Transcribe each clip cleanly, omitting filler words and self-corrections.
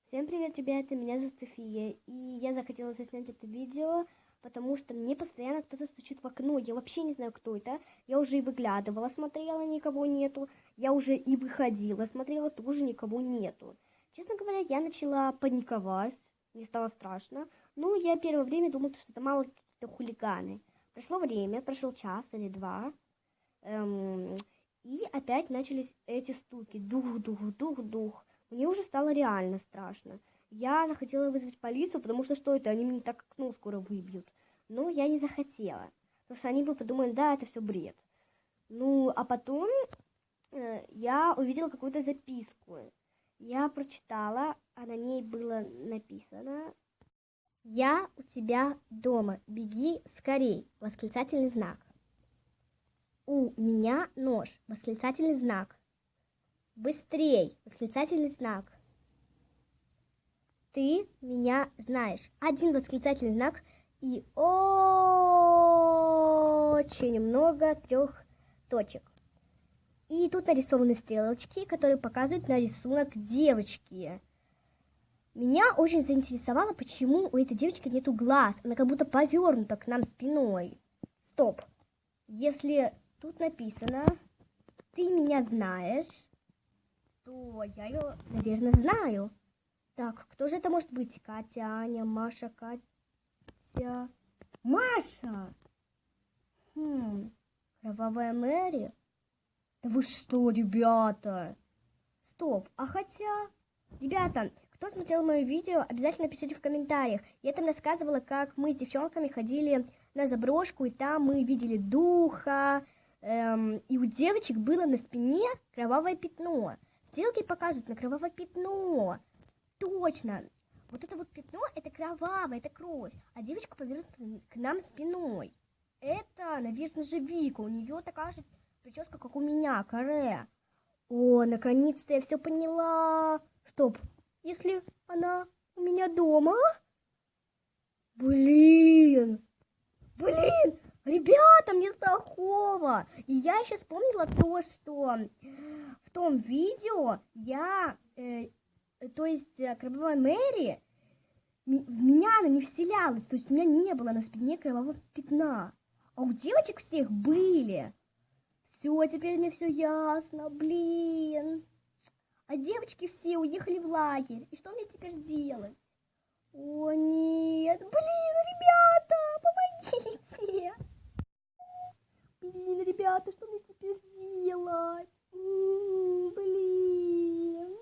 Всем привет, ребята, меня зовут София, и я захотела заснять это видео, потому что мне постоянно кто-то стучит в окно, я вообще не знаю, кто это, я уже и выглядывала, смотрела, никого нету, я уже и выходила, смотрела, тоже никого нету. Честно говоря, я начала паниковать, мне стало страшно, ну, я первое время думала, что это мало какие-то хулиганы. Прошло время, прошел час или два, и опять начались эти стуки, дух. Мне уже стало реально страшно. Я захотела вызвать полицию, потому что это, они мне так окно скоро выбьют. Но я не захотела, потому что они бы подумали, да, это все бред. Ну, а потом я увидела какую-то записку. Я прочитала, а на ней было написано: «Я у тебя дома, беги скорей!» Восклицательный знак. «У меня нож!» Восклицательный знак. «Быстрей!» Восклицательный знак. «Ты меня знаешь!» Один восклицательный знак и очень много 3 точек. И тут нарисованы стрелочки, которые показывают на рисунок девочки. Меня очень заинтересовало, почему у этой девочки нету глаз. Она как будто повернута к нам спиной. Стоп. Если тут написано «Ты меня знаешь», то я ее, наверное, знаю. Так, кто же это может быть? Катя, Аня, Маша, Катя... Маша! Кровавая Мэри? Да вы что, ребята? Стоп, а хотя... Ребята, кто смотрел мое видео, обязательно пишите в комментариях. Я там рассказывала, как мы с девчонками ходили на заброшку, и там мы видели духа, и у девочек было на спине кровавое пятно. Стрелки показывают на кровавое пятно. Точно. Вот это вот пятно, это кровавое, это кровь. А девочка повернута к нам спиной. Это, наверное же, Вика. У нее такая же прическа, как у меня, каре. О, наконец-то я все поняла. Стоп. Если она у меня дома? Блин. Ребята, мне страхово. И я еще вспомнила то, что в том видео я... То есть кровавая Мэри, в меня она не вселялась, то есть у меня не было на спине кровавого пятна, а у девочек всех были. Все, теперь мне все ясно, блин. А девочки все уехали в лагерь, и что мне теперь делать? О нет, блин, ребята, помогите. Блин, ребята, что мне теперь делать? Блин.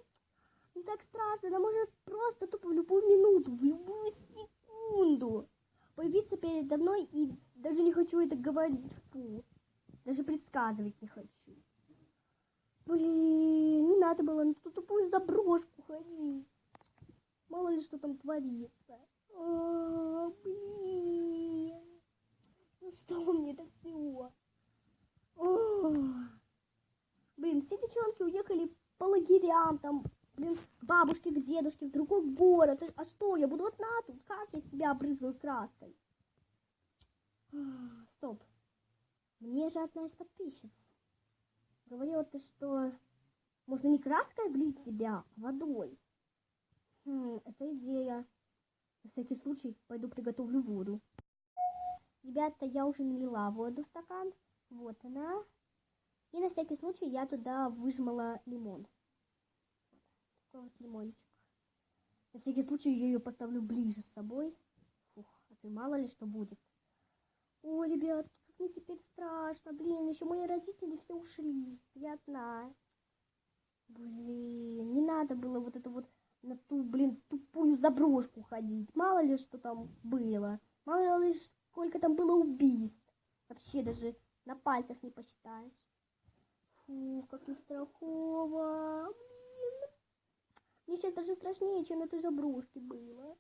Не так страшно, она может просто тупо в любую минуту, в любую секунду появиться передо мной, и даже не хочу это говорить. Фу. Даже предсказывать не хочу. Блин, не надо было на ту тупую заброшку ходить. Мало ли что там творится. Блин. Ну что мне это все? Блин, все девчонки уехали по лагерям, там, блин, к бабушке, к дедушке, в другой город. А что, я буду одна тут? Как я себя обрызгаю краской? Стоп. Мне же одна из подписчиц говорила, что можно не краской облить себя, а водой. Это идея. На всякий случай пойду приготовлю воду. Ребята, я уже налила воду в стакан. Вот она. И на всякий случай я туда выжмала лимон. Такой вот лимончик. На всякий случай я ее поставлю ближе с собой. Фух, а то мало ли что будет. О, ребятки, как мне теперь страшно. Блин, еще мои родители все ушли. Я одна. Блин, не надо было вот это вот на ту, блин, тупую заброшку ходить. Мало ли что там было. Мало ли сколько там было убийств. Вообще даже на пальцах не посчитаешь. Фу, как не страхово. Блин. Мне сейчас даже страшнее, чем на той заброшке было.